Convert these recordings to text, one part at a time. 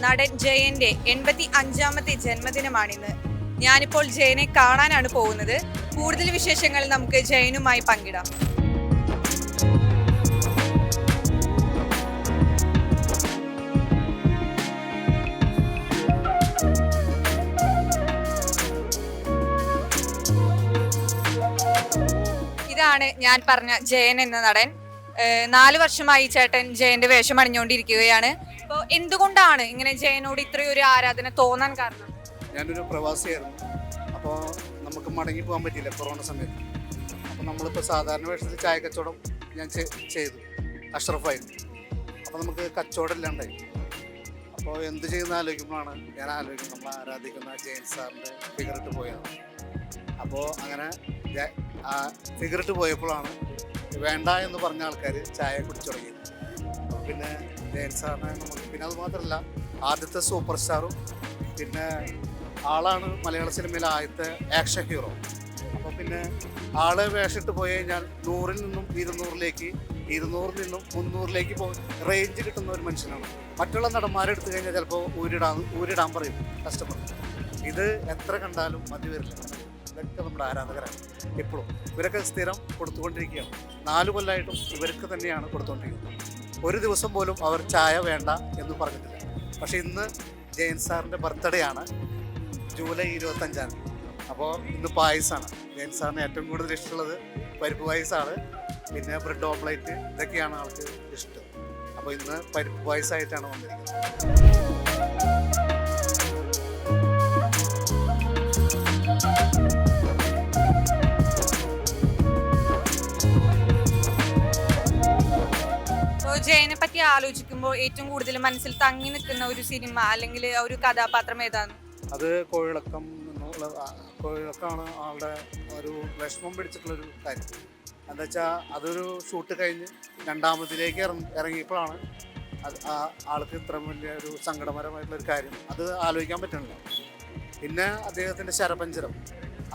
നടൻ ജയന്റെ 85ാമത്തെ ജന്മദിനമാണിന്ന്. ഞാനിപ്പോൾ ജയനെ കാണാനാണ് പോകുന്നത്. കൂടുതൽ വിശേഷങ്ങൾ നമുക്ക് ജയനുമായി പങ്കിടാം. ഇതാണ് ഞാൻ പറഞ്ഞ ജയൻ എന്ന നടൻ. 4 വർഷമായി ചേട്ടൻ ജയന്റെ വേഷം അണിഞ്ഞുകൊണ്ടിരിക്കുകയാണ്. അപ്പോൾ എന്തുകൊണ്ടാണ് ഇങ്ങനെ ജയനോട് ഇത്രയും ഒരു ആരാധന തോന്നാൻ കാരണം? ഞാനൊരു പ്രവാസിയായിരുന്നു. അപ്പോൾ നമുക്ക് മടങ്ങി പോകാൻ പറ്റിയില്ല കൊറോണ സമയത്ത്. അപ്പോൾ നമ്മളിപ്പോൾ സാധാരണ വേഷത്തിൽ ചായ കച്ചവടം ഞാൻ ചെയ്തു, അഷ്റഫായിരുന്നു. അപ്പോൾ നമുക്ക് കച്ചവടം ഇല്ലാണ്ടായി. അപ്പോൾ എന്ത് ചെയ്യുന്ന ആലോചിക്കുമ്പോഴാണ് ഞാൻ ആലോചിക്കുന്നത് നമ്മൾ ആരാധിക്കുന്ന ജയൻ സാറിൻ്റെ ഫിഗറിട്ട് പോയതാണ്. അപ്പോൾ അങ്ങനെ ആ ഫിഗറിട്ട് പോയപ്പോഴാണ് വേണ്ട എന്ന് പറഞ്ഞ ആൾക്കാർ ചായ കുടിച്ചു തുടങ്ങിയത്. അപ്പോൾ പിന്നെ ജയൻ സാറിനെ നമുക്ക്, പിന്നെ അത് മാത്രമല്ല ആദ്യത്തെ സൂപ്പർ സ്റ്റാറും, പിന്നെ ആളാണ് മലയാള സിനിമയിലെ ആദ്യത്തെ ആക്ഷൻ ഹീറോ. അപ്പോൾ പിന്നെ ആളെ വേഷിട്ട് പോയി കഴിഞ്ഞാൽ 100-ൽ നിന്നും 200-ലേക്ക്, 200-ൽ നിന്നും 300-ലേക്ക് റേഞ്ച് കിട്ടുന്ന ഒരു മനുഷ്യനാണ്. മറ്റുള്ള നടന്മാരെ എടുത്തു കഴിഞ്ഞാൽ ചിലപ്പോൾ ഊരിടാൻ പറയും കസ്റ്റമർ. ഇത് എത്ര കണ്ടാലും മതി വരില്ല. ഇതൊക്കെ നമ്മുടെ ആരാധകരാണ്. എപ്പോഴും ഇവരൊക്കെ സ്ഥിരം കൊടുത്തുകൊണ്ടിരിക്കുകയാണ്. 4 കൊല്ലമായിട്ടും ഇവർക്ക് തന്നെയാണ് കൊടുത്തുകൊണ്ടിരിക്കുന്നത്. ഒരു ദിവസം പോലും അവർ ചായ വേണ്ട എന്ന് പറഞ്ഞിട്ടില്ല. പക്ഷേ ഇന്ന് ജയൻ സാറിൻ്റെ ബർത്ത്ഡേ ആണ്, ജൂലൈ 25-ാം തീയതി. അപ്പോൾ ഇന്ന് പായസമാണ്. ജയൻ സാറിന് ഏറ്റവും കൂടുതൽ ഇഷ്ടമുള്ളത് പരിപ്പ് പായസമാണ്. പിന്നെ ബ്രെഡ് ഓംപ്ലേറ്റ്, ഇതൊക്കെയാണ് ആൾക്ക് ഇഷ്ടം. അപ്പോൾ ഇന്ന് പരിപ്പ് പായസമായിട്ടാണ് വന്നിരിക്കുന്നത്. ജയനെ പറ്റി ആലോചിക്കുമ്പോൾ ഏറ്റവും കൂടുതൽ മനസ്സിൽ തങ്ങി നിൽക്കുന്ന ഒരു സിനിമ അല്ലെങ്കിൽ ഒരു കഥാപാത്രം ഏതാണ്? അത് കോഴിളക്കം കോഴിളക്കമാണ് ആളുടെ ഒരു വിഷമം പിടിച്ചിട്ടുള്ളൊരു കാര്യം. എന്താ വെച്ചാൽ അതൊരു ഷൂട്ട് കഴിഞ്ഞ് രണ്ടാമതിലേക്ക് ഇറങ്ങിയപ്പോഴാണ് ആൾക്ക് ഇത്ര വലിയ ഒരു സങ്കടപരമായിട്ടുള്ളൊരു കാര്യം അത് ആലോചിക്കാൻ പറ്റണില്ല. പിന്നെ അദ്ദേഹത്തിൻ്റെ ശരപഞ്ചരം,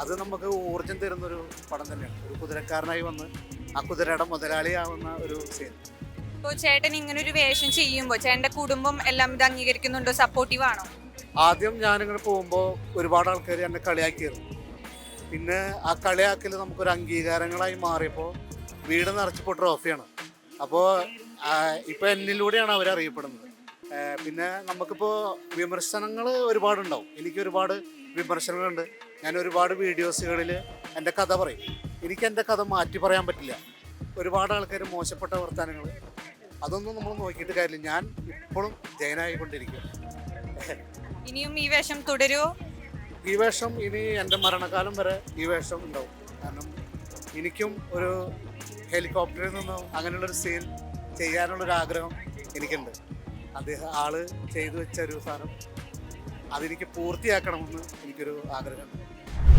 അത് നമുക്ക് ഊർജം തരുന്നൊരു പടം തന്നെയാണ്. ഒരു കുതിരക്കാരനായി വന്ന് ആ കുതിരയുടെ മുതലാളിയാവുന്ന ഒരു സീൻ. ഇപ്പോൾ ചേട്ടൻ ഇങ്ങനെ ഒരു വേഷം ചെയ്യുമ്പോൾ ചേട്ടൻ്റെ കുടുംബം എല്ലാം ഇത് അംഗീകരിക്കുന്നുണ്ടോ, സപ്പോർട്ടീവ് ആണോ? ആദ്യം ഞാനിങ്ങനെ പോകുമ്പോൾ ഒരുപാട് ആൾക്കാർ എന്നെ കളിയാക്കിയിരുന്നു. പിന്നെ ആ കളിയാക്കൽ നമുക്കൊരു അംഗീകാരങ്ങളായി മാറിയപ്പോൾ വീട് നിറച്ചിപ്പോൾ ട്രോഫിയാണ്. അപ്പോൾ ഇപ്പോൾ എന്നിലൂടെയാണ് അവരറിയപ്പെടുന്നത്. പിന്നെ നമുക്കിപ്പോൾ വിമർശനങ്ങൾ ഒരുപാടുണ്ടാവും. എനിക്ക് ഒരുപാട് വിമർശനങ്ങളുണ്ട്. ഞാൻ ഒരുപാട് വീഡിയോസുകളിൽ എൻ്റെ കഥ പറയും. എനിക്ക് എൻ്റെ കഥ മാറ്റി പറയാൻ പറ്റില്ല. ഒരുപാട് ആൾക്കാർ മോശപ്പെട്ട വർത്തമാനങ്ങൾ, അതൊന്നും നമ്മൾ നോക്കിയിട്ട് കാര്യമില്ല. ഞാൻ ഇപ്പോഴും ജയനായിക്കൊണ്ടിരിക്കും. ഇനിയും ഈ വേഷം തുടരുമോ? ഈ വേഷം ഇനി എൻ്റെ മരണകാലം വരെ ഈ വേഷം ഉണ്ടാവും. കാരണം എനിക്കും ഒരു ഹെലികോപ്റ്ററിൽ നിന്നും അങ്ങനെയുള്ളൊരു സീൻ ചെയ്യാനുള്ളൊരാഗ്രഹം എനിക്കുണ്ട്. ആള് ചെയ്തു വെച്ച ഒരു സാധനം അതെനിക്ക് പൂർത്തിയാക്കണമെന്ന് എനിക്കൊരു ആഗ്രഹമുണ്ട്.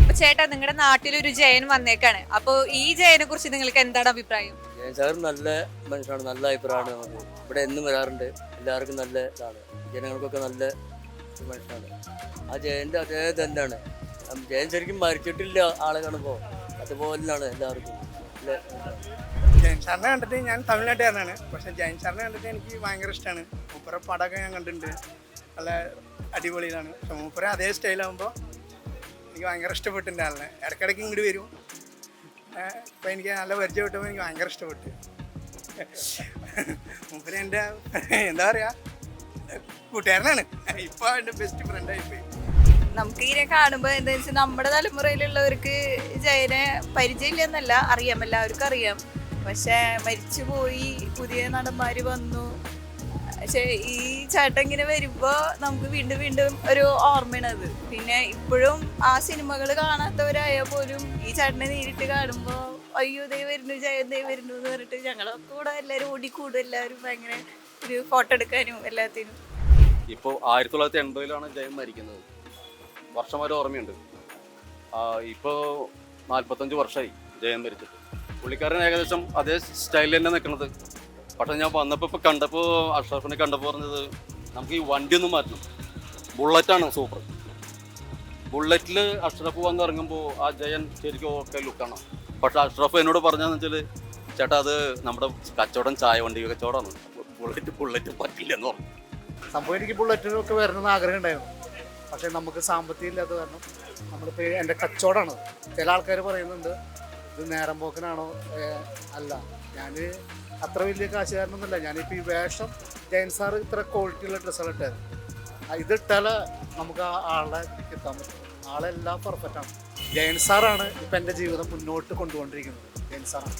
അപ്പൊ ചേട്ടാ, നിങ്ങളുടെ നാട്ടിലൊരു ജയൻ വന്നേക്കാണ്. അപ്പോൾ ഈ ജയനെ കുറിച്ച് നിങ്ങൾക്ക് എന്താണ് അഭിപ്രായം? ജയൻ സാർ നല്ല മനുഷ്യനാണ്, നല്ല അഭിപ്രായമാണ്. നമുക്ക് ഇവിടെ എന്നും വരാറുണ്ട്. എല്ലാവർക്കും നല്ല ഇതാണ്, ജനങ്ങൾക്കൊക്കെ നല്ല മനുഷ്യനാണ്. ആ ജയൻ്റെ അതേ തന്നെയാണ്. ജയൻ ശരിക്കും മരിച്ചിട്ടില്ല ആളെ കാണുമ്പോൾ, അതുപോലെയാണ് എല്ലാവർക്കും. ജയൻ സാറിനെ കണ്ടിട്ട്, ഞാൻ തമിഴ്നാട്ടുകാരനാണ്, പക്ഷെ ജയൻ സാറിനെ കണ്ടിട്ട് എനിക്ക് ഭയങ്കര ഇഷ്ടമാണ്. മൂപ്പര പടമൊക്കെ ഞാൻ കണ്ടിട്ടുണ്ട്, നല്ല അടിപൊളിയാണ്. പക്ഷെ മൂപ്പര അതേ സ്റ്റൈലാകുമ്പോൾ എനിക്ക് ഭയങ്കര ഇഷ്ടപ്പെട്ടിട്ടുണ്ട് ആളിനെ. ഇടയ്ക്കിടയ്ക്ക് ഇങ്ങോട്ട് വരും. ഇപ്പം എനിക്ക് നല്ല പരിചയം കിട്ടുമ്പോൾ എനിക്ക് ഭയങ്കര ഇഷ്ടപ്പെട്ടു. മൂപ്പര എൻ്റെ എന്താ പറയുക, കൂട്ടുകാരനാണ്. ഇപ്പോൾ എൻ്റെ ബെസ്റ്റ് ഫ്രണ്ടായിപ്പോയി. നമുക്ക് ഇതിനെ കാണുമ്പോൾ എന്താ വെച്ചാൽ നമ്മുടെ തലമുറയിലുള്ളവർക്ക് ജയനെ പരിചയമില്ല എന്നല്ല, അറിയാം, എല്ലാവർക്കും അറിയാം. പക്ഷെ മരിച്ചുപോയി, പുതിയ നടന്മാർ വന്നു. പക്ഷെ ഈ ചേട്ടൻ ഇങ്ങനെ വരുമ്പോൾ നമുക്ക് വീണ്ടും വീണ്ടും ഒരു ഓർമ്മയാണത്. പിന്നെ ഇപ്പോഴും ആ സിനിമകൾ കാണാത്തവരായാൽ പോലും ഈ ചേട്ടനെ നേരിട്ട് കാണുമ്പോൾ അയ്യോ ദേ വരുന്നു, ജയൻ ദേ വരുന്നു എന്ന് പറഞ്ഞിട്ട് ഞങ്ങളൊക്കെ കൂടെ എല്ലാവരും ഓടിക്കൂടും. എല്ലാവരും ഭയങ്കര ഒരു ഫോട്ടോ എടുക്കാനും എല്ലാത്തിനും. ഇപ്പോൾ 1980-ലാണ് ജയൻ മരിക്കുന്നത്. വർഷം വരെ ഓർമ്മയുണ്ട്. ഇപ്പോൾ 45 വർഷമായി ജയൻ മരിച്ചിട്ട്. പുള്ളിക്കാരൻ ഏകദേശം അതേ സ്റ്റൈലിൽ തന്നെ നിൽക്കുന്നത്. പക്ഷേ ഞാൻ വന്നപ്പോൾ കണ്ടപ്പോൾ അഷ്റഫിനെ കണ്ടപ്പോൾ പറഞ്ഞത് നമുക്ക് ഈ വണ്ടിയൊന്നും മാറ്റണം, ബുള്ളറ്റാണ് സൂപ്പർ. ബുള്ളറ്റിൽ അഷ്റഫ് വന്നിറങ്ങുമ്പോൾ ആ ജയൻ ശരിക്കും ഓക്കെ ലുക്കാണ്. പക്ഷേ അഷ്റഫ് എന്നോട് പറഞ്ഞതെന്ന് വെച്ചാൽ, ചേട്ടാ അത് നമ്മുടെ കച്ചവടം ചായ വണ്ടി കച്ചവടമാണ്, ബുള്ളറ്റ് പറ്റില്ലെന്ന് പറഞ്ഞു. സംഭവം എനിക്ക് ബുള്ളറ്റിനൊക്കെ വരണമെന്ന് ആഗ്രഹം ഉണ്ടായിരുന്നു. പക്ഷേ നമുക്ക് സാമ്പത്തികം ഇല്ലാത്ത കാരണം നമ്മളിപ്പോൾ എൻ്റെ കച്ചവടമാണ്. ചില ആൾക്കാർ പറയുന്നുണ്ട് ഇത് നേരം പോക്കനാണോ, അല്ല, ഞാൻ അത്ര വലിയ കാശുകാരനൊന്നുമില്ല. ഞാനിപ്പോൾ ഈ വേഷം ജയൻ സാറ് ഇത്ര ക്വാളിറ്റിയുള്ള ഡ്രസ്സുകൾ ഇട്ടായിരുന്നു. ഇതിട്ടാൽ നമുക്ക് ആ ആളെ എത്താൻ പറ്റും. ആളെല്ലാം പെർഫെക്റ്റാണ്. ജയൻ സാറാണ് ഇപ്പം എൻ്റെ ജീവിതം മുന്നോട്ട് കൊണ്ടുകൊണ്ടിരിക്കുന്നത്. ജയൻ സാറാണ്.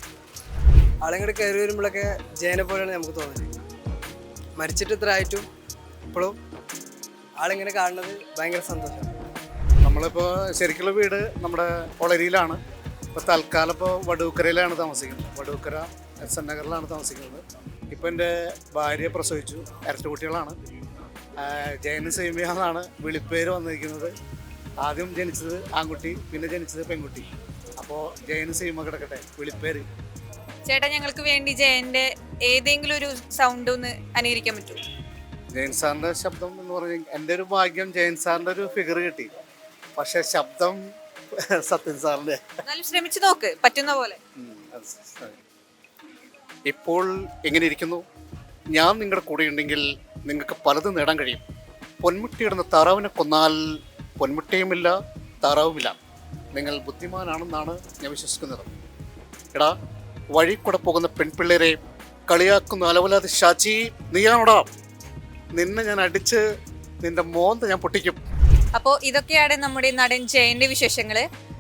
ആളെങ്ങോട്ട് കയറി വരുമ്പോഴൊക്കെ ജയനെ പോലെയാണ് നമുക്ക് തോന്നുന്നത്. മരിച്ചിട്ട് ഇത്ര ആയിട്ടും ഇപ്പോഴും ആളിങ്ങനെ കാണുന്നത് ഭയങ്കര സന്തോഷമാണ്. നമ്മളിപ്പോൾ ശരിക്കുള്ള വീട് നമ്മുടെ ഒളരിയിലാണ്. ഇപ്പോൾ തൽക്കാലം ഇപ്പോൾ വടൂക്കരയിലാണ് താമസിക്കുന്നത്. വടൂക്കര എസ് എൻ നഗറിലാണ് താമസിക്കുന്നത്. ഇപ്പോൾ എൻ്റെ ഭാര്യ പ്രസവിച്ചു. ഇരട്ട കുട്ടികളാണ്. ജയന് സേമിയ എന്നാണ് വിളിപ്പേര് വന്നിരിക്കുന്നത്. ആദ്യം ജനിച്ചത് ആൺകുട്ടി, പിന്നെ ജനിച്ചത് പെൺകുട്ടി. അപ്പോൾ ജയന് സേമ കിടക്കട്ടെ വിളിപ്പേര്. ചേട്ടാ, ഞങ്ങൾക്ക് വേണ്ടി ജയന്റെ ഏതെങ്കിലും ഒരു സൗണ്ട് ഒന്ന് അനുകരിക്കാൻ പറ്റുമോ? ജയൻ സാറിൻ്റെ ശബ്ദം എന്ന് പറഞ്ഞാൽ എൻ്റെ ഒരു ഭാഗ്യം, ജയൻ സാറിൻ്റെ ഒരു ഫിഗർ കിട്ടി. പക്ഷേ ശബ്ദം സത്യൻ സാറിൻ്റെ. എന്നാലും ശ്രമിച്ചു നോക്ക്, പറ്റുന്ന പോലെ. ഇപ്പോൾ എങ്ങനെ ഇരിക്കുന്നു? ഞാൻ നിങ്ങളുടെ കൂടെ ഉണ്ടെങ്കിൽ നിങ്ങൾക്ക് പലതും നേടാൻ കഴിയും. പൊന്മുട്ടിയിടുന്ന താറാവിനെ കൊന്നാൽ പൊന്മുട്ടയുമില്ല, താറാവുമില്ല. നിങ്ങൾ ബുദ്ധിമാനാണെന്നാണ് ഞാൻ വിശ്വസിക്കുന്നത്. എടാ, വഴി കൂടെ പോകുന്ന പെൺപിള്ളേരെ കളിയാക്കുന്ന അലവലാതെ ഷാച്ചി നീയാണോടാ? നിന്നെ ഞാൻ അടിച്ച് നിന്റെ മോന്ത ഞാൻ പൊട്ടിക്കും. അപ്പോൾ ഇതൊക്കെയാണ് നമ്മുടെ നടൻ ജയന്റെ വിശേഷങ്ങൾ.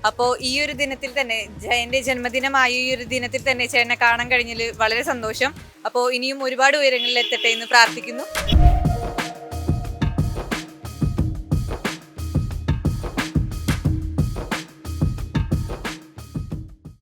അപ്പോൾ ഈ ഒരു ദിനത്തിൽ തന്നെ, ജയന്റെ ജന്മദിനമായ ഈ ഒരു ദിനത്തിൽ തന്നെ ചേട്ടനെ കാണാൻ കഴിഞ്ഞതിൽ വളരെ സന്തോഷം. അപ്പോൾ ഇനിയും ഒരുപാട് ഉയരങ്ങളിൽ എത്തട്ടെ എന്ന് പ്രാർത്ഥിക്കുന്നു.